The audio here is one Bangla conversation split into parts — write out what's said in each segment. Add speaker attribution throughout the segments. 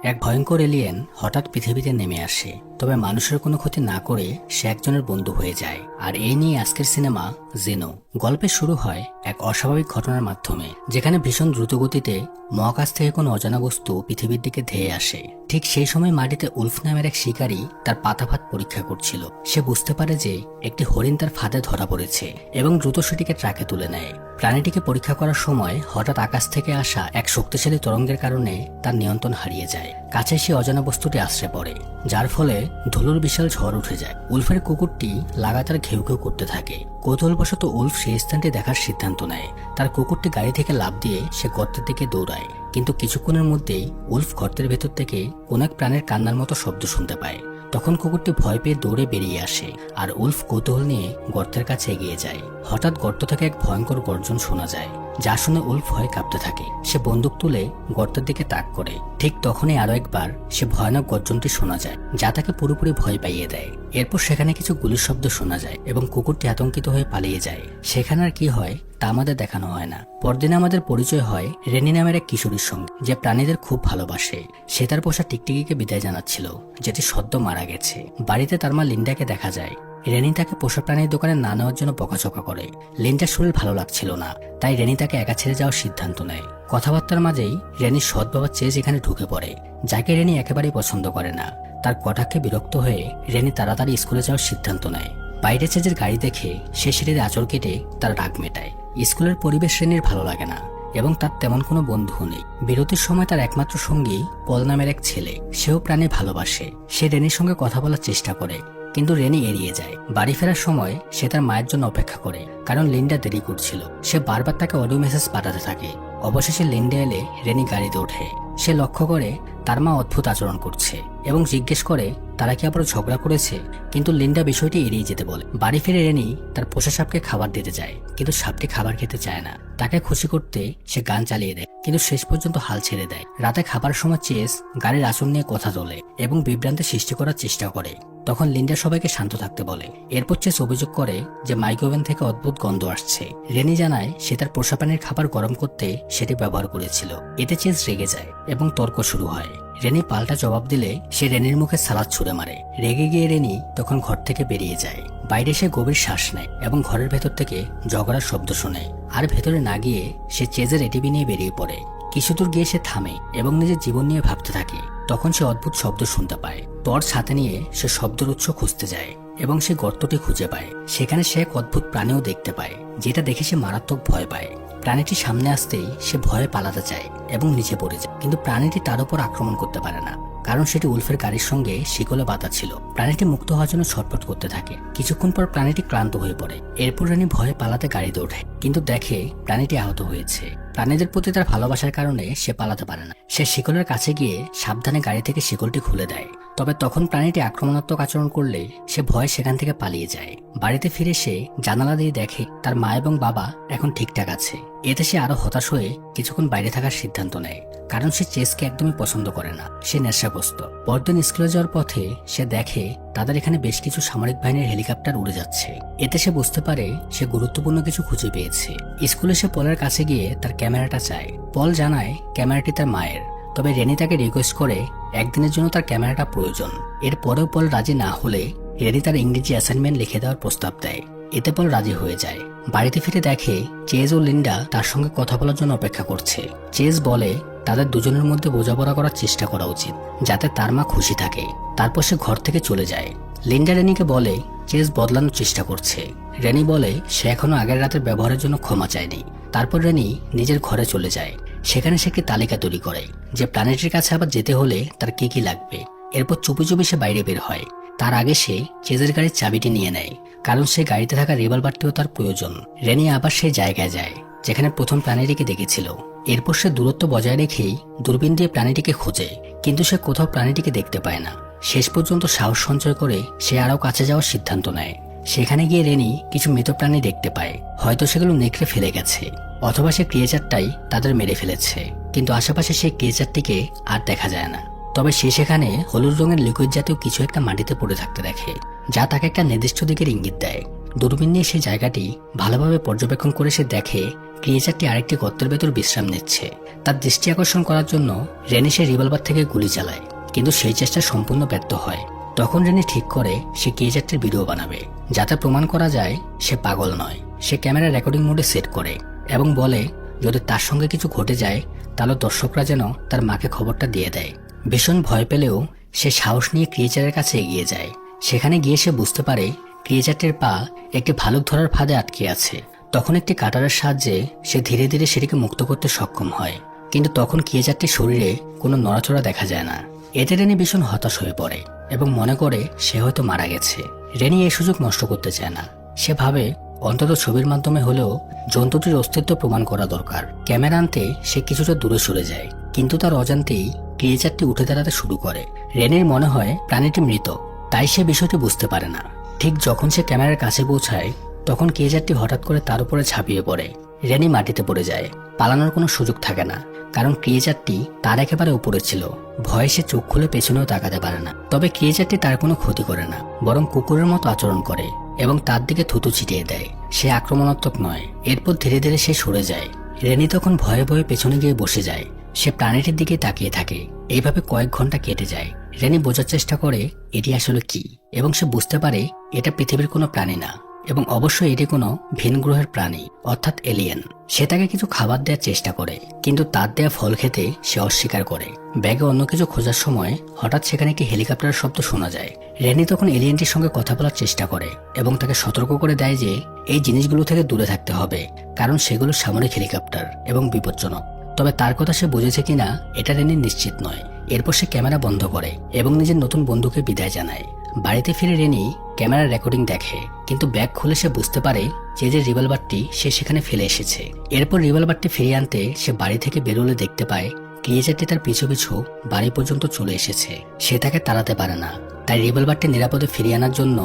Speaker 1: এক ভয়ঙ্কর এলিয়েন হঠাৎ পৃথিবীতে নেমে আসে, তবে মানুষের কোনো ক্ষতি না করে সে একজনের বন্ধু হয়ে যায়। আর এই নিয়ে আজকের সিনেমা জেনো। গল্পের শুরু হয় এক অস্বাভাবিক ঘটনার মাধ্যমে, যেখানে ভীষণ দ্রুতগতিতে মহাকাশ থেকে কোনো অজানা বস্তু পৃথিবীর দিকে ধেয়ে আসে। ঠিক সেই সময় মাটিতে উলফ নামের এক শিকারী তার পাতাফাত পরীক্ষা করছিল। সে বুঝতে পারে যে একটি হরিণ তার ফাঁদে ধরা পড়েছে এবং দ্রুত সেটিকে ট্রাকে তুলে নেয়। প্রাণীটিকে পরীক্ষা করার সময় হঠাৎ আকাশ থেকে আসা এক শক্তিশালী তরঙ্গের কারণে তার নিয়ন্ত্রণ হারিয়ে যায়। কাছে সে অজানা বস্তুটি আশ্রে পড়ে, যার ফলে ধুলোর বিশাল ঝড় উঠে যায়। উলফের কুকুরটি লাগাতার ঘেউ ঘেউ করতে থাকে। কৌতূহলবশত উলফ সেই স্থানটি দেখার সিদ্ধান্ত নেয়। তার কুকুরটি গাড়ি থেকে লাফ দিয়ে সে গর্তের দিকে দৌড়ায়, কিন্তু কিছুক্ষণের মধ্যেই উলফ গর্তের ভেতর থেকে কোন এক প্রাণের কান্নার মতো শব্দ শুনতে পায়। তখন কুকুরটি ভয় পেয়ে দৌড়ে বেরিয়ে আসে, আর উলফ কৌতূহল নিয়ে গর্তের কাছে এগিয়ে যায়। হঠাৎ গর্ত থেকে এক ভয়ঙ্কর গর্জন শোনা যায়, যা শুনে উলফ ভয়ে কাঁপতে থাকে। সে বন্দুক তুলে গর্তের দিকে তাক করে। ঠিক তখনই আরো একবার সে ভয়ানক গর্জনটি শোনা যায়, যা তাকে পুরোপুরি ভয় পাইয়ে দেয়। এরপর সেখানে কিছু গুলির শব্দ শোনা যায় এবং কুকুরটি আতঙ্কিত হয়ে পালিয়ে যায়। সেখানে আর কি হয় তা আমাদের দেখানো হয় না। পরদিনে আমাদের পরিচয় হয় রেনি নামের এক কিশোরীর সঙ্গে, যে প্রাণীদের খুব ভালোবাসে। সে তার পোষা টিকটিকিকে বিদায় জানাচ্ছিল, যেটি সদ্য মারা গেছে। বাড়িতে তার মা লিন্ডাকে দেখা যায়। রেনি তাকে পোষা প্রাণীর দোকানে না নেওয়ার জন্য বকাঝকা করে। লিন্ডার শরীর ভালো লাগছিল না, তাই রেনি তাকে একা ছেড়ে যাওয়ার সিদ্ধান্ত নেয়। কথাবার্তার মাঝেই রেনির সৎ বাবা চেজ এখানে ঢুকে পড়ে, যাকে রেনি একেবারেই পছন্দ করে না। তার কটাক্ষে বিরক্ত হয়ে রেনি তাড়াতাড়ি স্কুলে যাওয়ার সিদ্ধান্ত নেয়। বাইরে চেজের গাড়ি দেখে সে সিঁড়ির আঁচড় কেটে তার রাগ মেটায়। স্কুলের পরিবেশ রেনির ভালো লাগে না এবং তার তেমন কোনো বন্ধু নেই। বিরতির সময় তার একমাত্র সঙ্গী পল নামের এক ছেলে, সেও প্রাণী ভালোবাসে। সে রেনির সঙ্গে কথা বলার চেষ্টা করে, কিন্তু রেনি এড়িয়ে যায়। বাড়ি ফেরার সময় সে তার মায়ের জন্য অপেক্ষা করে, কারণ লিন্ডা দেরি করছিল। সে বারবার তাকে অডিও মেসেজ পাঠাতে থাকে। অবশেষে লিন্ডা এলে রেনি গাড়িতে ওঠে। সে লক্ষ্য করে তার মা অদ্ভুত আচরণ করছে এবং জিজ্ঞেস করে তারা কি আবার ঝগড়া করেছে, কিন্তু লিন্ডা বিষয়টি এড়িয়ে যেতে বলে। বাড়ি ফিরে রেনি তার পোষা সাপকে খাবার দিতে যায়, কিন্তু সাপটি খাবার খেতে চায় না। তাকে খুশি করতে সে গান চালিয়ে দেয়, কিন্তু শেষ পর্যন্ত হাল ছেড়ে দেয়। রাতে খাবার সময় চেস গাড়ির আসন নিয়ে কথা তোলে এবং বিভ্রান্তি সৃষ্টি করার চেষ্টা করে। তখন লিন্ডা সবাইকে শান্ত থাকতে বলে। এরপর চেস অভিযোগ করে যে মাইক্রোওভেন থেকে অদ্ভুত গন্ধ আসছে। রেনি জানায় সে তার পোষা প্রাণীর খাবার গরম করতে সেটি ব্যবহার করেছিল। এতে চেস রেগে যায় এবং তর্ক শুরু হয়। রেনি পাল্টা জবাব দিলে সে রেনির মুখে সালাদ ছুঁড়ে মারে। রেগে গিয়ে রেনি তখন ঘর থেকে বেরিয়ে যায়। বাইরে সে গভীর শ্বাস নেয় এবং ঘরের ভেতর থেকে ঝগড়ার শব্দ শোনে। আর ভেতরে না গিয়ে সে চেজের এটিভি নিয়ে বেরিয়ে পড়ে। কিছুদূর গিয়ে সে থামে এবং নিজের জীবন নিয়ে ভাবতে থাকে। তখন সে অদ্ভুত শব্দ শুনতে পায়। টর্চ হাতে নিয়ে সে শব্দের উৎস খুঁজতে যায় এবং সে গর্তটি খুঁজে পায়। সেখানে সে এক অদ্ভুত প্রাণীও দেখতে পায়, যেটা দেখে সে মারাত্মক ভয় পায়। প্রাণীটি সামনে আসতেই সে ভয়ে পালাতে চায় এবং নিচে পড়ে যায়, কিন্তু প্রাণীটি তার উপর আক্রমণ করতে পারে না, কারণ সেটি উলফের গাড়ির সঙ্গে শিকলে বাঁধা ছিল। প্রাণীটি মুক্ত হওয়ার জন্য ছটফট করতে থাকে। কিছুক্ষণ পর প্রাণীটি ক্লান্ত হয়ে পড়ে। এরপর রানী ভয়ে পালাতে গাড়িতে ওঠে, কিন্তু দেখে প্রাণীটি আহত হয়েছে। প্রাণীদের প্রতি তার ভালোবাসার কারণে সে পালাতে পারে না। সে শিকলের কাছে গিয়ে সাবধানে গাড়ি থেকে শিকলটি খুলে দেয়। তবে তখন প্রাণীটি আক্রমণাত্মক আচরণ করলে সে ভয়ে সেখান থেকে পালিয়ে যায়। বাড়িতে ফিরে সে জানালা দিয়ে দেখে তার মা এবং বাবা এখন ঠিকঠাক আছে। এতে সে আরো হতাশ হয়ে কিছুক্ষণ বাইরে থাকার সিদ্ধান্ত নেয়, কারণ সে চেসকে একদমই পছন্দ করে না। সে নেশাগ্রস্ত। পরদিন স্কুলে যাওয়ার পথে সে দেখে তাদের এখানে বেশ কিছু সামরিক বাহিনীর হেলিকপ্টার উড়ে যাচ্ছে। এতে সে বুঝতে পারে সে গুরুত্বপূর্ণ কিছু খুঁজে পেয়েছে। স্কুলে সে পলের কাছে গিয়ে তার ক্যামেরাটা চায়। পল জানায় ক্যামেরাটি তার মায়ের, তবে রেনি তাকে রিকোয়েস্ট করে একদিনের জন্য তার ক্যামেরাটা প্রয়োজন। এরপরেও পল রাজি না হলে রেনি তার ইংরেজি অ্যাসাইনমেন্ট লিখে দেওয়ার প্রস্তাব দেয়। এতে পল রাজি হয়ে যায়। বাড়িতে ফিরে দেখে চেজ ও লিন্ডা তার সঙ্গে কথা বলার জন্য অপেক্ষা করছে। চেজ বলে তাদের দুজনের মধ্যে বোঝাপড়া করার চেষ্টা করা উচিত, যাতে তার মা খুশি থাকে। তারপর সে ঘর থেকে চলে যায়। লিন্ডা রেনিকে বলে চেজ বদলানোর চেষ্টা করছে। রেনি বলে সে এখনো আগের রাতের ব্যবহারের জন্য ক্ষমা চায়নি। তারপর রেনি নিজের ঘরে চলে যায়। সেখানে সে একটি তালিকা তৈরি করে যে প্ল্যানেটের কাছে আবার যেতে হলে তার কি কি লাগবে। এরপর চুপি চুপি সে বাইরে বের হয়। তার আগে সে চেজের গাড়ির চাবিটি নিয়ে নেয়, কারণ সে গাড়িতে থাকা রিভলভারটিও তার প্রয়োজন। রেনি আবার সেই জায়গায় যায় যেখানে প্রথম প্রাণীটিকে দেখেছিল। এরপর সে দূরত্ব বজায় রেখেই দূরবীন দিয়ে প্রাণীটিকে খোঁজে, কিন্তু সে কোথাও প্রাণীটিকে দেখতে পায় না। শেষ পর্যন্ত সাহস সঞ্চয় করে সে আরও কাছে যাওয়ার সিদ্ধান্ত নেয়। সেখানে গিয়ে রেনি কিছু মৃত প্রাণী দেখতে পায়। হয়তো সেগুলো নেকড়ে ফেলে গেছে, অথবা সে ক্রিয়েচারটাই তাদের মেরে ফেলেছে, কিন্তু আশেপাশে সেই ক্রিয়েচারটিকে আর দেখা যায় না। তবে সে সেখানে হলুদ রঙের লিকুইড জাতীয় কিছু একটা মাটিতে পড়ে থাকতে দেখে, যা তাকে একটা নির্দিষ্ট দিকের ইঙ্গিত দেয়। দূরবীন নিয়ে সেই জায়গাটি ভালোভাবে পর্যবেক্ষণ করে সে দেখে ক্রিয়েচারটি আরেকটি গর্তের ভেতর বিশ্রাম নিচ্ছে। তার দৃষ্টি আকর্ষণ করার জন্য রেনি সে রিভলভার থেকে গুলি চালায়, কিন্তু সেই চেষ্টা সম্পূর্ণ ব্যর্থ হয়। তখন রেনি ঠিক করে সে ক্রিয়েচারটির ভিডিও বানাবে, যাতে প্রমাণ করা যায় সে পাগল নয়। সে ক্যামেরা রেকর্ডিং মোডে সেট করে এবং বলে যদি তার সঙ্গে কিছু ঘটে যায় তাহলে দর্শকরা যেন তার মাকে খবরটা দিয়ে দেয়। ভীষণ ভয় পেলেও সে সাহস নিয়ে ক্রিয়েচারের কাছে এগিয়ে যায়। সেখানে গিয়ে সে বুঝতে পারে ক্রিয়েচারটির পা একটি ভালুক ধরার ফাঁদে আটকে আছে। তখন একটি কাটারের সাহায্যে সে ধীরে ধীরে সেটিকে মুক্ত করতে সক্ষম হয়, কিন্তু তখন ক্রিয়েচারটির শরীরে কোনো নড়াচড়া দেখা যায় না। এতে রেনি ভীষণ হতাশ হয়ে পড়ে এবং মনে করে সে হয়তো মারা গেছে। রেনি এই সুযোগ নষ্ট করতে চায় না। সে ভাবে অন্তত ছবির মাধ্যমে হলেও জন্তুটির অস্তিত্ব প্রমাণ করা দরকার। ক্যামেরা আনতে সে কিছুটা দূরে সরে যায়, কিন্তু তার অজান্তেই ক্রিয়েচারটি উঠে দাঁড়াতে শুরু করে। রেনির মনে হয় প্রাণীটি মৃত, তাই সে বিষয়টি বুঝতে পারে না। ঠিক যখন সে ক্যামেরার কাছে পৌঁছায় তখন ক্রিয়েচারটি হঠাৎ করে তার উপরে ঝাঁপিয়ে পড়ে। রেনি মাটিতে পড়ে যায়। পালানোর কোনো সুযোগ থাকে না, কারণ ক্রিয়েচারটি তার একেবারে উপরে ছিল। ভয়ে সে চোখ খুলে পেছনেও তাকাতে পারে না। তবে ক্রিয়েচারটি তার কোনো ক্ষতি করে না, বরং কুকুরের মতো আচরণ করে এবং তার দিকে থুতু ছিটিয়ে দেয়। সে আক্রমণাত্মক নয়। এরপর ধীরে ধীরে সে সরে যায়। রেনি তখন ভয়ে ভয়ে পেছনে গিয়ে বসে যায়। সে প্রাণীটির দিকে তাকিয়ে থাকে। এইভাবে কয়েক ঘন্টা কেটে যায়। রেনি বোঝার চেষ্টা করে এটি আসলে কি, এবং সে বুঝতে পারে এটা পৃথিবীর কোনো প্রাণী না, এবং অবশ্যই এটি কোনো ভিন গ্রহের প্রাণী, অর্থাৎ এলিয়েন। সে তাকে কিছু খাবার দেওয়ার চেষ্টা করে, কিন্তু তার দেয়া ফল খেতে সে অস্বীকার করে। ব্যাগে অন্য কিছু খোঁজার সময় হঠাৎ সেখানে একটি হেলিকপ্টারের শব্দ শোনা যায়। রেনি তখন এলিয়েনটির সঙ্গে কথা বলার চেষ্টা করে এবং তাকে সতর্ক করে দেয় যে এই জিনিসগুলো থেকে দূরে থাকতে হবে, কারণ সেগুলো সামরিক হেলিকপ্টার এবং বিপজ্জনক। তবে তার কথা সে বুঝেছে কিনা এটা রেনি নিশ্চিত নয়। এরপর সে ক্যামেরা বন্ধ করে এবং নিজের নতুন বন্ধুকে বিদায় জানায়। বাড়িতে ফিরে রেনি ক্যামেরার রেকর্ডিং দেখে, কিন্তু ব্যাগ খুলে সে বুঝতে পারে যে রিভলভারটি সে সেখানে ফেলে এসেছে। এরপর রিভলভারটি ফিরিয়ে আনতে সে বাড়ি থেকে বেরোলে দেখতে পায় ক্রিয়েচারটি তার পিছু পিছু বাড়ি পর্যন্ত চলে এসেছে। সে তাকে তাড়াতে পারে না, তাই রিভলভারটি নিরাপদে ফিরিয়ে আনার জন্য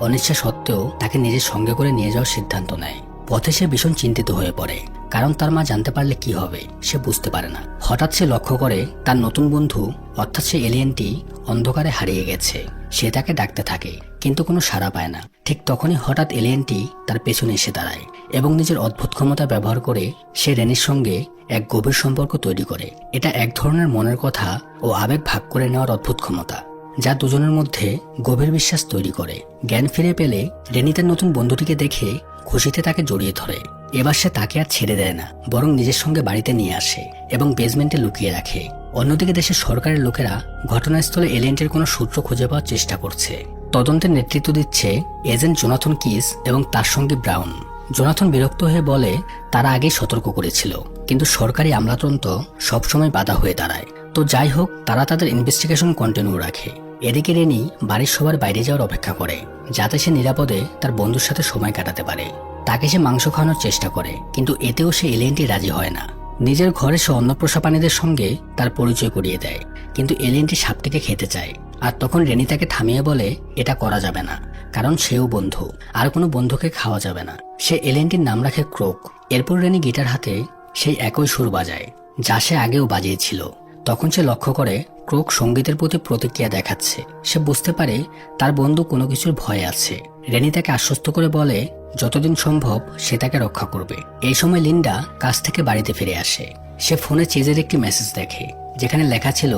Speaker 1: অনিচ্ছা সত্ত্বেও তাকে নিজের সঙ্গে করে নিয়ে যাওয়ার সিদ্ধান্ত নেয়। পথে সে ভীষণ চিন্তিত হয়ে পড়ে, কারণ তার মা জানতে পারলে কি হবে সে বুঝতে পারে না। হঠাৎ সে লক্ষ্য করে তার নতুন বন্ধু অর্থাৎ সে এলিয়েনটি অন্ধকারে হারিয়ে গেছে। সে তাকে ডাকতে থাকে, কিন্তু কোনো সাড়া পায় না। ঠিক তখনই হঠাৎ এলিয়েনটি তার পেছনে এসে দাঁড়ায় এবং নিজের অদ্ভুত ক্ষমতা ব্যবহার করে সে রেনির সঙ্গে এক গভীর সম্পর্ক তৈরি করে। এটা এক ধরনের মনের কথা ও আবেগ ভাগ করে নেওয়ার অদ্ভুত ক্ষমতা, যা দুজনের মধ্যে গভীর বিশ্বাস তৈরি করে। জ্ঞান ফিরে পেলে রেনি তার নতুন বন্ধুটিকে দেখে খুশিতে তাকে জড়িয়ে ধরে। এবার সে তাকে আর ছেড়ে দেয় না, বরং নিজের সঙ্গে বাড়িতে নিয়ে আসে এবং বেসমেন্টে লুকিয়ে রাখে। অন্যদিকে দেশের সরকারের লোকেরা ঘটনাস্থলে এলিয়েনটির কোনো সূত্র খুঁজে পাওয়ার চেষ্টা করছে। তদন্তের নেতৃত্ব দিচ্ছে এজেন্ট জোনাথন কিস এবং তার সঙ্গে ব্রাউন। জোনাথন বিরক্ত হয়ে বলে তারা আগেই সতর্ক করেছিল, কিন্তু সরকারি আমলাতন্ত্র সবসময় বাধা হয়ে দাঁড়ায়। তো যাই হোক, তারা তাদের ইনভেস্টিগেশন কন্টিনিউ রাখে। এদিকে রেনি বাড়ির সবার বাইরে যাওয়ার অপেক্ষা করে, যাতে সে নিরাপদে তার বন্ধুর সাথে সময় কাটাতে পারে। তাকে সে মাংস খাওয়ানোর চেষ্টা করে, কিন্তু এতেও সে এলিয়েনটি রাজি হয় না। নিজের ঘরে সে অন্নপ্রসা প্রাণীদের সঙ্গে তার পরিচয় করিয়ে দেয়, কিন্তু এলিয়েনটি সাপটিকে খেতে চায়। আর তখন রেনি তাকে থামিয়ে বলে এটা করা যাবে না, কারণ সেও বন্ধু, আর কোনো বন্ধুকে খাওয়া যাবে না। সে এলিয়েনটির নাম রাখে ক্রোক। এরপর রেনি গিটার হাতে সেই একই সুর বাজায় যা সে আগেও বাজিয়েছিল। তখন সে লক্ষ্য করে ক্রোক সঙ্গীতের প্রতি প্রতিক্রিয়া দেখাচ্ছে। সে বুঝতে পারে তার বন্ধু কোনো কিছুর ভয়ে আছে। রেনি তাকে আশ্বস্ত করে বলে যতদিন সম্ভব সে তাকে রক্ষা করবে। এই সময় লিন্ডা কাজ থেকে বাড়িতে ফিরে আসে। সে ফোনে চেজের একটি মেসেজ দেখে, যেখানে লেখা ছিল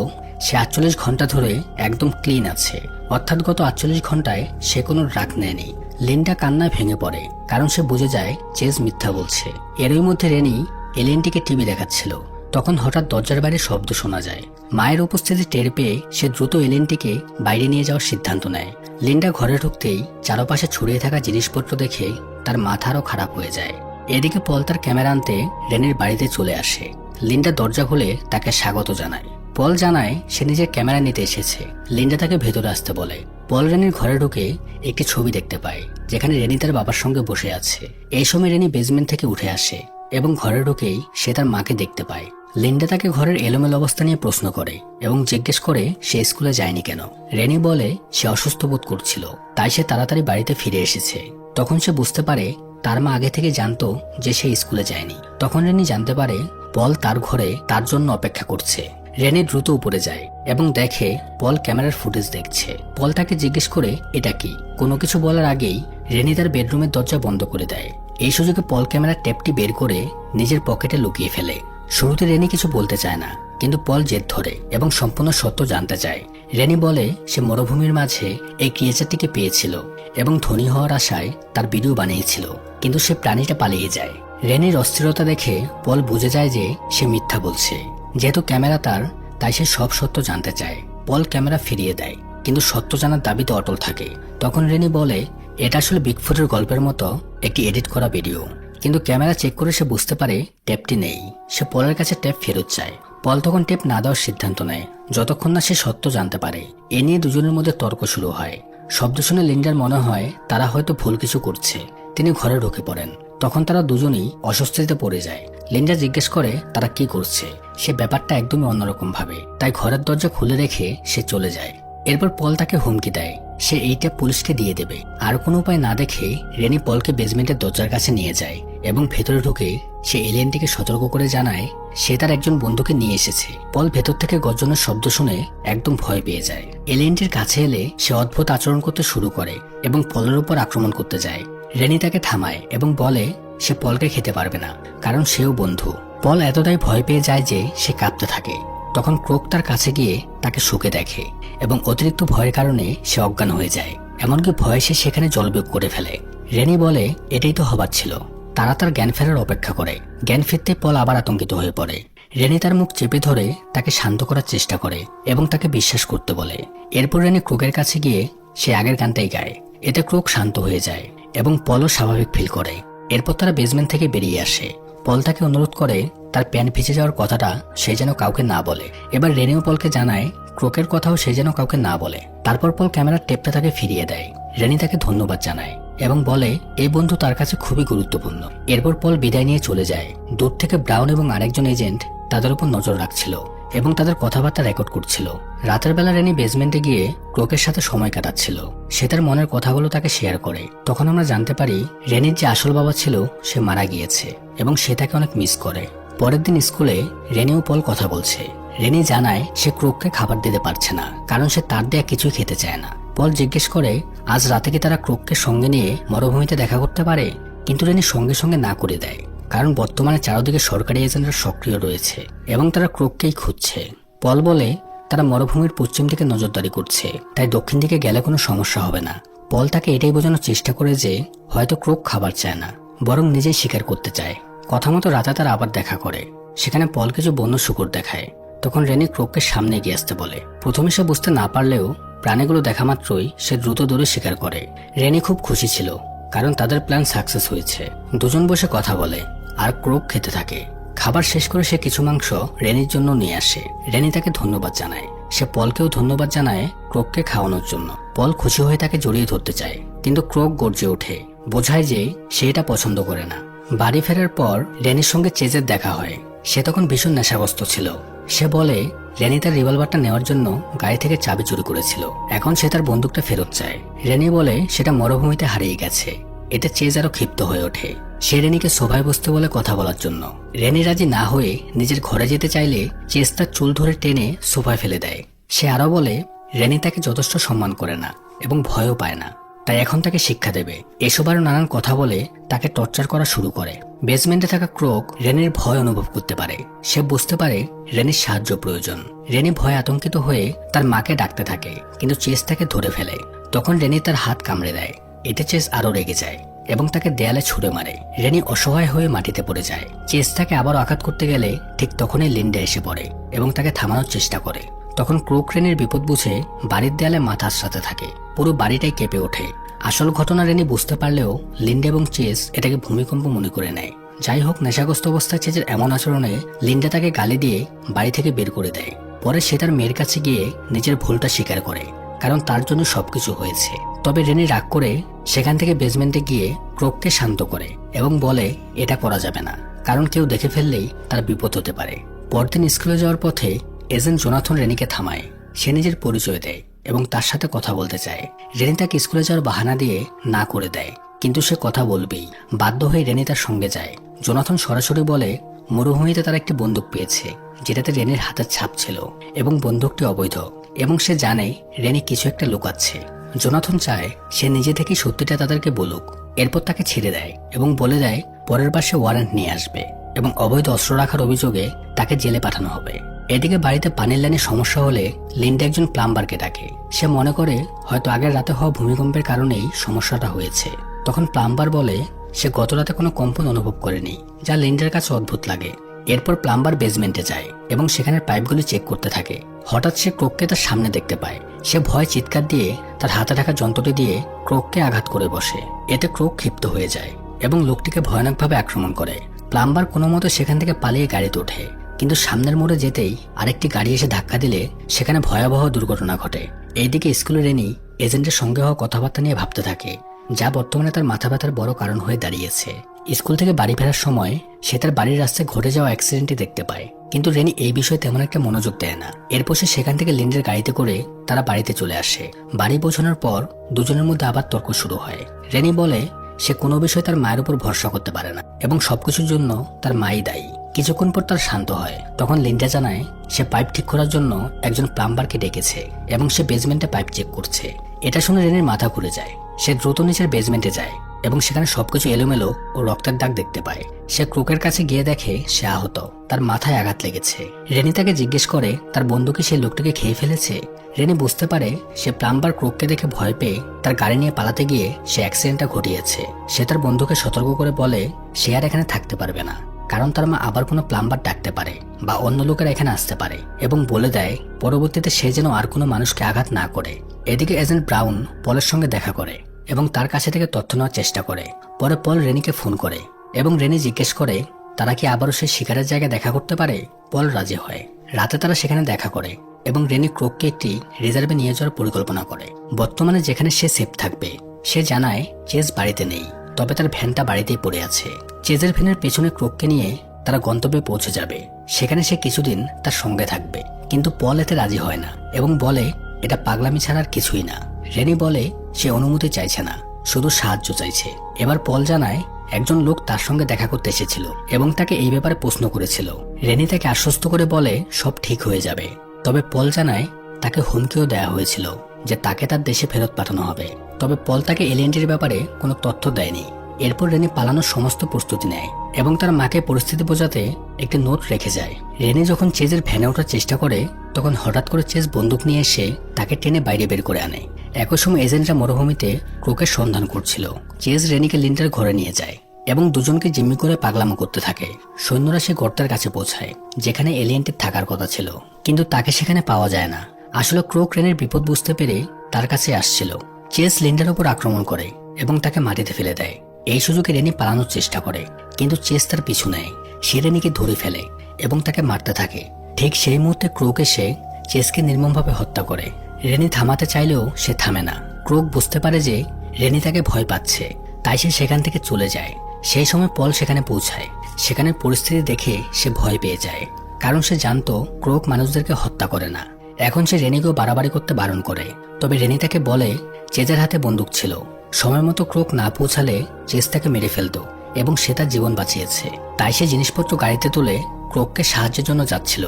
Speaker 1: সে 48 ঘন্টা ধরে একদম ক্লিন আছে, অর্থাৎ গত 48 ঘন্টায় সে কোনো ড্রাগ নেয়নি। লিন্ডা কান্নায় ভেঙে পড়ে, কারণ সে বুঝে যায় চেজ মিথ্যা বলছে। এরই মধ্যে রেনি এলিয়েনটিকে টিভি দেখাচ্ছিল। তখন হঠাৎ দরজার বাইরে শব্দ শোনা যায়। মায়ের উপস্থিতি টের পেয়ে সে দ্রুত এলিয়েনটিকে বাইরে নিয়ে যাওয়ার সিদ্ধান্ত নেয়। লিন্ডা ঘরে ঢুকতেই চারপাশে ছড়িয়ে থাকা জিনিসপত্র দেখে তার মাথা আরও খারাপ হয়ে যায়। এদিকে পল তার ক্যামেরা আনতে রেনির বাড়িতে চলে আসে। লিন্ডা দরজা খুলে তাকে স্বাগত জানায়। পল জানায় সে নিজের ক্যামেরা নিতে এসেছে। লিন্ডা তাকে ভেতরে আসতে বলে। পল রেনির ঘরে ঢুকে একটি ছবি দেখতে পায়, যেখানে রেনি তার বাবার সঙ্গে বসে আছে। এই সময় রেনি বেসমেন্ট থেকে উঠে আসে এবং ঘরে ঢুকেই সে তার মাকে দেখতে পায়। লিন্ডা তাকে ঘরের এলোমেলো অবস্থা নিয়ে প্রশ্ন করে এবং জিজ্ঞেস করে সে স্কুলে যায়নি কেন। রেনি বলে সে অসুস্থ বোধ করছিল, তাই সে তাড়াতাড়ি বাড়িতে ফিরে এসেছে। তখন সে বুঝতে পারে তার মা আগে থেকে জানতো যে সে স্কুলে যায়নি। তখন রেনি জানতে পারে পল তার ঘরে তার জন্য অপেক্ষা করছে। রেনি দ্রুত উপরে যায় এবং দেখে পল ক্যামেরার ফুটেজ দেখছে। পল তাকে জিজ্ঞেস করে এটা কি। কোনো কিছু বলার আগেই রেনি তার বেডরুমের দরজা বন্ধ করে দেয়। এই সুযোগে পল ক্যামেরার টেপটি বের করে নিজের পকেটে লুকিয়ে ফেলে। শুরুতে রেনি কিছু বলতে চায় না, কিন্তু পল জেদ ধরে এবং সম্পূর্ণ সত্য জানতে চায়। রেনি বলে সে মরুভূমির মাঝে এই ক্রিয়েচারটিকে পেয়েছিল এবং ধনী হওয়ার আশায় তার ভিডিও বানিয়েছিল, কিন্তু সে প্রাণীটা পালিয়ে যায়। রেনির অস্থিরতা দেখে পল বুঝে যায় যে সে মিথ্যা বলছে। যেহেতু ক্যামেরা তার, তাই সে সব সত্য জানতে চায়। পল ক্যামেরা ফিরিয়ে দেয়, কিন্তু সত্য জানার দাবিতে অটল থাকে। তখন রেনি বলে এটা আসলে বিগফুটের গল্পের মতো একটি এডিট করা ভিডিও। কিন্তু ক্যামেরা চেক করে সে বুঝতে পারে টেপটি নেই। সে পলের কাছে টেপ ফেরত চায়। পল তখন টেপ না দেওয়ার সিদ্ধান্ত নেয় যতক্ষণ না সে সত্য জানতে পারে। এ নিয়ে দুজনের মধ্যে তর্ক শুরু হয়। শব্দ শুনে লিন্ডার মনে হয় তারা হয়তো ভুল কিছু করছে। তিনি ঘরে ঢুকে পড়েন। তখন তারা দুজনেই অস্বস্তিতে পড়ে যায়। লিন্ডা জিজ্ঞেস করে তারা কি করছে। সে ব্যাপারটা একদমই অন্যরকম ভাবে, তাই ঘরের দরজা খুলে রেখে সে চলে যায়। এরপর পল তাকে হুমকি দেয় সে এই টেপ পুলিশকে দিয়ে দেবে। আর কোনো উপায় না দেখে রেনি পলকে বেসমেন্টের দরজার কাছে নিয়ে যায় এবং ভেতরে ঢুকে সে এলিয়েনটিকে সতর্ক করে জানায় সে তার একজন বন্ধুকে নিয়ে এসেছে। পল ভেতর থেকে গর্জনের শব্দ শুনে একদম ভয় পেয়ে যায়। এলিয়েনটির কাছে এলে সে অদ্ভুত আচরণ করতে শুরু করে এবং পলের উপর আক্রমণ করতে যায়। রেনি তাকে থামায় এবং বলে সে পলকে খেতে পারবে না, কারণ সেও বন্ধু। পল এতটাই ভয় পেয়ে যায় যে সে কাঁপতে থাকে। তখন ক্রোক তার কাছে গিয়ে তাকে শুকে দেখে এবং অতিরিক্ত ভয়ের কারণে সে অজ্ঞান হয়ে যায়। এমনকি ভয়ে সে সেখানে জলবিয়োগ করে ফেলে। রেনি বলে এটাই তো হবার ছিল। তারা তার জ্ঞান ফেরার অপেক্ষা করে। জ্ঞান ফিরতে পল আবার আতঙ্কিত হয়ে পড়ে। রেনি তার মুখ চেপে ধরে তাকে শান্ত করার চেষ্টা করে এবং তাকে বিশ্বাস করতে বলে। এরপর রেনি ক্রোকের কাছে গিয়ে সে আগের গানটাই গায়। এতে ক্রোক শান্ত হয়ে যায় এবং পলও স্বাভাবিক ফিল করে। এরপর তারা বেসমেন্ট থেকে বেরিয়ে আসে। পল তাকে অনুরোধ করে তার প্যান্ট ভিজে যাওয়ার কথাটা সে যেন কাউকে না বলে। এবার রেনিও পলকে জানায় ক্রোকের কথাও সে যেন কাউকে না বলে। তারপর পল ক্যামেরার টেপটা তাকে ফিরিয়ে দেয়। রেনি তাকে ধন্যবাদ জানায় এবং বলে এই বন্ধু তার কাছে খুবই গুরুত্বপূর্ণ। এরপর পল বিদায় নিয়ে চলে যায়। দূর থেকে ব্রাউন এবং আরেকজন এজেন্ট তাদের উপর নজর রাখছিল এবং তাদের কথাবার্তা রেকর্ড করছিল। রাতের বেলা রেনি বেসমেন্টে গিয়ে ক্রোকের সাথে সময় কাটাচ্ছিল। সে তার মনের কথাগুলো তাকে শেয়ার করে। তখন আমরা জানতে পারি রেনির যে আসল বাবা ছিল সে মারা গিয়েছে এবং সে তাকে অনেক মিস করে। পরের দিন স্কুলে রেনি ও পল কথা বলছে। রেনি জানায় সে ক্রোককে খাবার দিতে পারছে না, কারণ সে তার দেয়া কিছুই খেতে চায় না। পল জিজ্ঞেস করে আজ রাতে কি তারা ক্রোককে সঙ্গে নিয়ে মরুভূমিতে দেখা করতে পারে, কিন্তু রেনি সঙ্গে সঙ্গে না করে দেয়, কারণ বর্তমানে চারদিকে সরকারি এজেন্টরা সক্রিয় রয়েছে এবং তারা ক্রোককেই খুঁজছে। পল বলে তারা মরুভূমির পশ্চিম দিকে নজরদারি করছে, তাই দক্ষিণ দিকে গেলে কোনো সমস্যা হবে না। পল তাকে এটাই বোঝানোর চেষ্টা করে যে হয়তো ক্রোক খাবার চায় না, বরং নিজেই শিকার করতে চায়। কথা মতো রাতে তারা আবার দেখা করে। সেখানে পল কিছু বন্য শুকর দেখায়। তখন রেনি ক্রোককে সামনে এগিয়ে আসতে বলে। প্রথমে সে বুঝতে না পারলেও প্রাণীগুলো দেখা মাত্রই সে দ্রুত দৌড়ে শিকার করে। রেনি খুব খুশি ছিল, কারণ তাদের প্ল্যান সাকসেস হয়েছে। দুজন বসে কথা বলে আর ক্রোক খেতে থাকে। খাবার শেষ করে সে কিছু মাংস রেনির জন্য নিয়ে আসে। রেনি তাকে ধন্যবাদ জানায়। সে পলকেও ধন্যবাদ জানায় ক্রোককে খাওয়ানোর জন্য। পল খুশি হয়ে তাকে জড়িয়ে ধরতে চায়, কিন্তু ক্রোক গর্জে ওঠে, বোঝায় যে সে এটা পছন্দ করে না। বাড়ি ফেরার পর রেনির সঙ্গে চেজের দেখা হয়। সে তখন ভীষণ নেশাগ্রস্ত ছিল। সে বলে রেনি তার রিভলভারটা নেওয়ার জন্য গাড়ি থেকে চাবি চুরি করেছিল। এখন সে তার বন্দুকটা ফেরত চায়। রেনি বলে সেটা মরুভূমিতে হারিয়ে গেছে। এতে চেজ আরো ক্ষিপ্ত হয়ে ওঠে। সে রেনিকে সোফায় বসতে বলে কথা বলার জন্য। রেনি রাজি না হয়ে নিজের ঘরে যেতে চাইলে চেজ তার চুল ধরে টেনে সোফায় ফেলে দেয়। সে আরো বলে রেনি তাকে যথেষ্ট সম্মান করে না এবং ভয়ও পায় না, তাই এখন তাকে শিক্ষা দেবে। এসব আরো নানান কথা বলে তাকে টর্চার করা শুরু করে। বেসমেন্টে থাকা ক্রোক রেনির ভয় অনুভব করতে পারে। সে বুঝতে পারে রেনির সাহায্য প্রয়োজন। রেনি ভয়ে আতঙ্কিত হয়ে তার মাকে ডাকতে থাকে, কিন্তু চেস তাকে ধরে ফেলে। তখন রেনি তার হাত কামড়ে দেয়। এতে চেস আরো রেগে যায় এবং তাকে দেয়ালে ছুঁড়ে মারে। রেনি অসহায় হয়ে মাটিতে পড়ে যায়। চেস তাকে আবারও আঘাত করতে গেলে ঠিক তখনই লিন্ডা এসে পড়ে এবং তাকে থামানোর চেষ্টা করে। তখন ক্রোক রেনির বিপদ বুঝে বাড়ির দেয়ালে মাথা আশ্রাতে থাকে। পুরো বাড়িটাই কেঁপে ওঠে। আসল ঘটনা রেনি বুঝতে পারলেও লিন্ডা এবং চেস এটাকে ভূমিকম্প মনে করে নেয়। যাই হোক, নেশাগ্রস্ত অবস্থায় চেজের এমন আচরণে লিন্ডা তাকে গালি দিয়ে বাড়ি থেকে বের করে দেয়। পরে সে তার মেয়ের কাছে গিয়ে নিজের ভুলটা স্বীকার করে, কারণ তার জন্য সবকিছু হয়েছে। তবে রেনি রাগ করে সেখান থেকে বেসমেন্টে গিয়ে ক্রোককে শান্ত করে এবং বলে এটা করা যাবে না, কারণ কেউ দেখে ফেললেই তার বিপদ হতে পারে। পরদিন স্কুলে যাওয়ার পথে এজেন্ট জোনাথন রেনিকে থামায়। সে নিজের পরিচয় দেয় এবং তার সাথে কথা বলতে চায়। রেনি তাকে স্কুলে যাওয়ার বাহানা দিয়ে না করে দেয়, কিন্তু সে কথা বলবেই। বাধ্য হয়ে রেনি তার সঙ্গে যায়। জোনাথন সরাসরি বলে মরুভূমিতে তারা একটি বন্দুক পেয়েছে, যেটাতে রেনির হাতের ছাপ ছিল এবং বন্দুকটি অবৈধ, এবং সে জানে রেনি কিছু একটা লুকাচ্ছে। জোনাথন চায় সে নিজে থেকেই সত্যিটা তাদেরকে বলুক। এরপর তাকে ছেড়ে দেয় এবং বলে দেয় পরের বার সে ওয়ারেন্ট নিয়ে আসবে এবং অবৈধ অস্ত্র রাখার অভিযোগে তাকে জেলে পাঠানো হবে। এদিকে বাড়িতে পানির লাইনে সমস্যা হলে লিন্ডা একজন প্লাম্বারকে ডাকে। সে মনে করে হয়তো আগের রাতে হওয়া ভূমিকম্পের কারণেই সমস্যাটা হয়েছে। তখন প্লাম্বার বলে সে গত রাতে কোনো কম্পন অনুভব করেনি, যা লিন্ডার কাছে অদ্ভুত লাগে। এরপর প্লাম্বার বেসমেন্টে যায় এবং সেখানে পাইপগুলি চেক করতে থাকে। হঠাৎ সে ক্রোককে তার সামনে দেখতে পায়। সে ভয় চিৎকার দিয়ে তার হাতে থাকা যন্ত্রটি দিয়ে ক্রোককে আঘাত করে বসে। এতে ক্রোক ক্ষিপ্ত হয়ে যায় এবং লোকটিকে ভয়ানকভাবে আক্রমণ করে। প্লাম্বার কোনো মতো সেখান থেকে পালিয়ে গাড়িতে ওঠে, কিন্তু সামনের মোড়ে যেতেই আরেকটি গাড়ি এসে ধাক্কা দিলে সেখানে ভয়াবহ দুর্ঘটনা ঘটে। এইদিকে স্কুলে রেনি এজেন্টের সঙ্গে হওয়া কথাবার্তা নিয়ে ভাবতে থাকে, যা বর্তমানে তার মাথা ব্যথার বড় কারণ হয়ে দাঁড়িয়েছে। স্কুল থেকে বাড়ি ফেরার সময় সে তার বাড়ির রাস্তায় ঘটে যাওয়া অ্যাক্সিডেন্টটি দেখতে পায়, কিন্তু রেনি এই বিষয়ে তেমন একটা মনোযোগ দেয় না। এরপর সে সেখান থেকে লিন্ডের গাড়িতে করে তারা বাড়িতে চলে আসে। বাড়ি পৌঁছানোর পর দুজনের মধ্যে আবার তর্ক শুরু হয়। রেনি বলে সে কোনো বিষয়ে তার মায়ের উপর ভরসা করতে পারে না এবং সবকিছুর জন্য তার মাই দায়ী। কিছুক্ষণ পর তার শান্ত হয়। তখন লিন্ডা জানায় সে পাইপ ঠিক করার জন্য একজন প্লাম্বারকে ডেকেছে এবং সে বেসমেন্টে পাইপ চেক করছে। এটা শুনে রেনির মাথা ঘুরে যায়। সে দ্রুত নিচের বেসমেন্টে যায় এবং সেখানে সবকিছু এলোমেলো ও রক্তের দাগ দেখতে পায়। সে ক্রোকের কাছে গিয়ে দেখে সে আহত, তার মাথায় আঘাত লেগেছে। রেনি তাকে জিজ্ঞেস করে তার বন্ধু কি সেই লোকটিকে খেয়ে ফেলেছে। রেনি বুঝতে পারে সে প্লাম্বার ক্রোককে দেখে ভয় পেয়ে তার গাড়ি নিয়ে পালাতে গিয়ে সে অ্যাক্সিডেন্টটা ঘটিয়েছে। সে তার বন্ধুকে সতর্ক করে বলে সে আর এখানে থাকতে পারবে না, কারণ তার মা আবার কোনো প্লাম্বার ডাকতে পারে বা অন্য লোকেরা এখানে আসতে পারে, এবং বলে দেয় পরবর্তীতে সে যেন আর কোনো মানুষকে আঘাত না করে। এদিকে এজেন্ট ব্রাউন পলের সঙ্গে দেখা করে এবং তার কাছে থেকে তথ্য নেওয়ার চেষ্টা করে। পরে পল রেনিকে ফোন করে এবং রেনি জিজ্ঞেস করে তারা কি আবারও সেই শিকারের জায়গায় দেখা করতে পারে। পল রাজি হয়। রাতে তারা সেখানে দেখা করে এবং রেনি ক্রোককে একটি রিজার্ভে নিয়ে যাওয়ার পরিকল্পনা করে। বর্তমানে যেখানে সে সেফ থাকবে। সে জানায় চেজ বাড়িতে নেই, তবে তার ভ্যানটা বাড়িতেই পড়ে আছে। চেজের ভ্যানের পেছনে ক্রোককে নিয়ে তারা গন্তব্যে পৌঁছে যাবে। সেখানে সে কিছুদিন তার সঙ্গে থাকবে, কিন্তু পল এতে রাজি হয় না এবং বলে এটা পাগলামি ছাড়া আর কিছুই না। রেনি বলে সে অনুমতি চাইছে না, শুধু সাহায্য চাইছে। এবার পল জানায় একজন লোক তার সঙ্গে দেখা করতে এসেছিল এবং তাকে এই ব্যাপারে প্রশ্ন করেছিল। রেনি তাকে আশ্বস্ত করে বলে সব ঠিক হয়ে যাবে, তবে পল জানায় তাকে হুমকিও দেওয়া হয়েছিল যে তাকে তার দেশে ফেরত পাঠানো হবে। তবে পল তাকে এলিয়েন্টের ব্যাপারে কোনো তথ্য দেয়নি। এরপর রেনি পালানোর সমস্ত প্রস্তুতি নেয় এবং তার মাকে পরিস্থিতি বোঝাতে একটি নোট রেখে যায়। রেনি যখন চেজের ভ্যানে ওঠার চেষ্টা করে তখন হঠাৎ করে চেজ বন্দুক নিয়ে এসে তাকে টেনে বাইরে বের করে আনে। একই সময় এজেন্টরা মরুভূমিতে ক্রোকের সন্ধান করছিল। চেজ রেনিকে লিন্ডার ঘরে নিয়ে যায় এবং দুজনকে জিম্মি করে পাগলামো করতে থাকে। সৈন্যরা সে গর্তের কাছে পৌঁছায় যেখানে এলিয়েন্টের থাকার কথা ছিল, কিন্তু তাকে সেখানে পাওয়া যায় না। আসলে ক্রোক রেনির বিপদ বুঝতে পেরে তার কাছে আসছিল। চেজ লিন্ডার উপর আক্রমণ করে এবং তাকে মাটিতে ফেলে দেয়। এই সুযোগে রেনি পালানোর চেষ্টা করে, কিন্তু চেজ তার পিছু নেয়। সে রেনিকে ধরে ফেলে এবং তাকে মারতে থাকে। ঠিক সেই মুহূর্তে ক্রোক এসে চেজকে নির্মমভাবে হত্যা করে। রেনি থামাতে চাইলেও সে থামে না। ক্রোক বুঝতে পারে যে রেনি তাকে ভয় পাচ্ছে, তাই সে সেখান থেকে চলে যায়। সেই সময় পল সেখানে পৌঁছায়। সেখানে পরিস্থিতি দেখে সে ভয় পেয়ে যায়, কারণ সে জানতো ক্রোক মানুষদেরকে হত্যা করে না। এখন সে রেনিকেও বাড়াবাড়ি করতে বারণ করে, তবে রেনি তাকে বলে চেজের হাতে বন্দুক ছিল। সময় মতো ক্রোক না পৌঁছালে চেজ তাকে মেরে ফেলত এবং সে তার জীবন বাঁচিয়েছে। তাই সে জিনিসপত্র গাড়িতে তুলে ক্রোককে সাহায্যের জন্য যাচ্ছিল।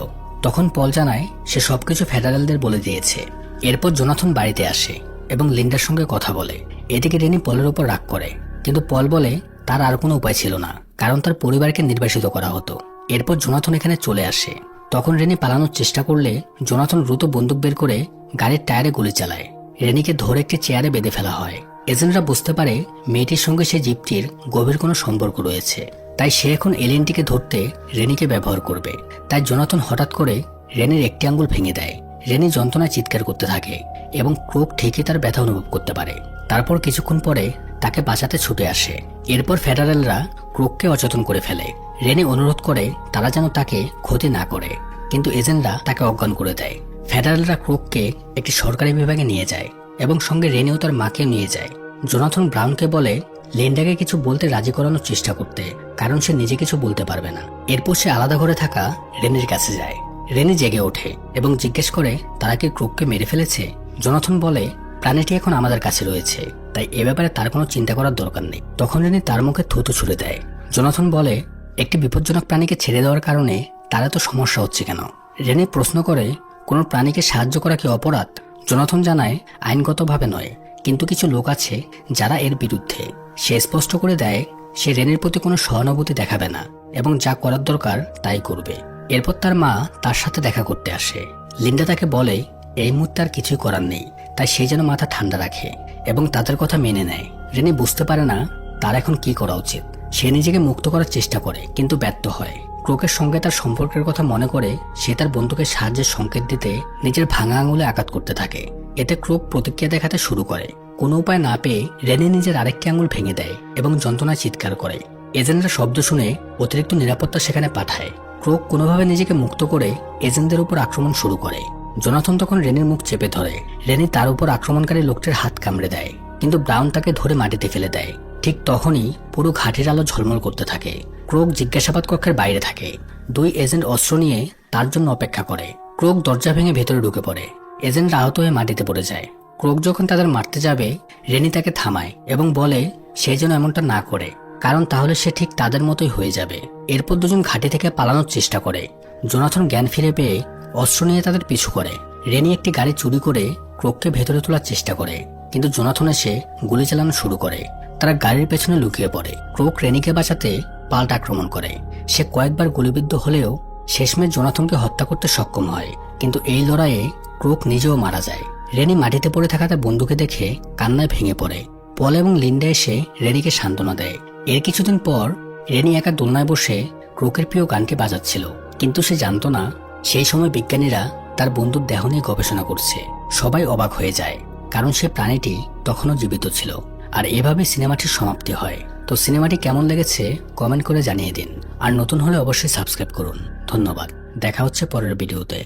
Speaker 1: তখন পল জানায় সে সবকিছু ফেডারেলদের বলে দিয়েছে। এরপর জোনাথন বাড়িতে আসে এবং লিন্ডার সঙ্গে কথা বলে। এদিকে রেনি পলের উপর রাগ করে, কিন্তু পল বলে তার আর কোনো উপায় ছিল না, কারণ তার পরিবারকে নির্বাসিত করা হতো। এরপর জোনাথন এখানে চলে আসে। তখন রেনি পালানোর চেষ্টা করলে জোনাথন দ্রুত বন্দুক বের করে গাড়ির টায়ারে গুলি চালায়। রেনিকে ধরে একটি চেয়ারে বেঁধে ফেলা হয়। এজেন্টরা বুঝতে পারে মেয়েটির সঙ্গে সে জীবটির গভীর কোনো সম্পর্ক রয়েছে, তাই সে এখন এলিয়েনটিকে ধরতে রেনিকে ব্যবহার করবে। তাই জোনাথন হঠাৎ করে রেনির একটি আঙ্গুল ভেঙে দেয়। রেনি যন্ত্রণায় চিৎকার করতে থাকে এবং ক্রোক ঠিকই তার ব্যথা অনুভব করতে পারে। তারপর কিছুক্ষণ পরে তাকে বাঁচাতে ছুটে আসে। এরপর ফেডারেলরা ক্রোককে অচেতন করে ফেলে। রেনি অনুরোধ করে তারা যেন তাকে ক্ষতি না করে, কিন্তু এজেন্টরা তাকে অজ্ঞান করে দেয়। ফেডারেলরা ক্রোককে একটি সরকারি বিভাগে নিয়ে যায় এবং সঙ্গে রেনিও তার মাকে নিয়ে যায়। জোনাথন ব্রাউনকে বলে লিন্ডাকে কিছু বলতে রাজি করানোর চেষ্টা করতে, কারণ সে নিজে কিছু বলতে পারবে না। এরপর সে আলাদা ঘরে থাকা রেনির কাছে যায়। রেনি জেগে ওঠে এবং জিজ্ঞেস করে তারা কি ক্রোককে মেরে ফেলেছে। জোনাথন বলে প্রাণীটি এখন আমাদের কাছে রয়েছে, তাই এ ব্যাপারে তার কোনো চিন্তা করার দরকার নেই। তখন রেনি তার মুখে থুতু ছুড়ে দেয়। জোনাথন বলে একটি বিপজ্জনক প্রাণীকে ছেড়ে দেওয়ার কারণে তার এত সমস্যা হচ্ছে কেন। রেনি প্রশ্ন করে কোনো প্রাণীকে সাহায্য করা কি অপরাধ। জোনাথন জানায় আইনগতভাবে নয়, কিন্তু কিছু লোক আছে যারা এর বিরুদ্ধে। সে স্পষ্ট করে দেয় সে রেনির প্রতি কোনো সহানুভূতি দেখাবে না এবং যা করার দরকার তাই করবে। এরপর তার মা তার সাথে দেখা করতে আসে। লিন্ডা তাকে বলে এই মুহূর্তে আর কিছুই করার নেই, তাই সে যেন মাথা ঠান্ডা রাখে এবং তাদের কথা মেনে নেয়। রেনি বুঝতে পারে না তার এখন কি করা উচিত। সে নিজেকে মুক্ত করার চেষ্টা করে কিন্তু ব্যর্থ হয়। ক্রোকের সঙ্গে তার সম্পর্কের কথা মনে করে সে তার বন্ধুকে সাহায্যের সংকেত দিতে নিজের ভাঙা আঙুলে আঘাত করতে থাকে। এতে ক্রোক প্রতিক্রিয়া দেখাতে শুরু করে। কোনো উপায় না পেয়ে রেনি নিজের আরেকটি আঙুল ভেঙে দেয় এবং যন্ত্রণায় চিৎকার করে। এজেন্টরা শব্দ শুনে অতিরিক্ত নিরাপত্তা সেখানে পাঠায়। ক্রোক কোনোভাবে নিজেকে মুক্ত করে এজেন্টদের উপর আক্রমণ শুরু করে। জোনাথন তখন রেনির মুখ চেপে ধরে। রেনি তার উপর আক্রমণকারী লোকটির হাত কামড়ে দেয়, কিন্তু ব্রাউন তাকে ধরে মাটিতে ফেলে দেয়। ঠিক তখনই পুরো ঘাটির আলো ঝলমল করতে থাকে। ক্রোক জিজ্ঞাসাবাদ কক্ষের বাইরে থাকে। দুই এজেন্ট অস্ত্র নিয়ে তার জন্য অপেক্ষা করে। ক্রোক দরজা ভেঙে ভেতরে ঢুকে পড়ে। এজেন্ট আহত হয়ে মাটিতে পড়ে যায়। ক্রোক যখন তাদের মারতে যাবে, রেনি তাকে থামায় এবং বলে সে যেন এমনটা না করে, কারণ তাহলে সে ঠিক তাদের মতোই হয়ে যাবে। এরপর দুজন ঘাটি থেকে পালানোর চেষ্টা করে। জোনাথন জ্ঞান ফিরে পেয়ে অস্ত্র নিয়ে তাদের পিছু করে। রেনি একটি গাড়ি চুরি করে ক্রোককে ভেতরে তোলার চেষ্টা করে, কিন্তু জোনাথন এসে গুলি চালানো শুরু করে। তারা গাড়ির পেছনে লুকিয়ে পড়ে। ক্রোক রেনিকে বাঁচাতে পাল্টা আক্রমণ করে। সে কয়েকবার গুলিবিদ্ধ হলেও শেষমেশ জোনাথনকে হত্যা করতে সক্ষম হয়, কিন্তু এই লড়াইয়ে ক্রোক নিজেও মারা যায়। রেনি মাটিতে পড়ে থাকা তার বন্ধুকে দেখে কান্নায় ভেঙে পড়ে। পল এবং লিন্ডা এসে রেনিকে সান্ত্বনা দেয়। এর কিছুদিন পর রেনি একা দোলনায় বসে ক্রোকের প্রিয় গানকে বাজাচ্ছিল, কিন্তু সে জানত না সেই সময় বিজ্ঞানীরা তার বন্ধুর দেহ নিয়ে গবেষণা করছে। সবাই অবাক হয়ে যায়, কারণ সে প্রাণীটি তখনও জীবিত ছিল। আর এভাবে সিনেমাটির সমাপ্তি হয়। তো সিনেমাটি কেমন লেগেছে কমেন্ট করে জানিয়ে দিন। আর নতুন হলে অবশ্যই সাবস্ক্রাইব করুন। ধন্যবাদ। দেখা হচ্ছে পরের ভিডিওতে।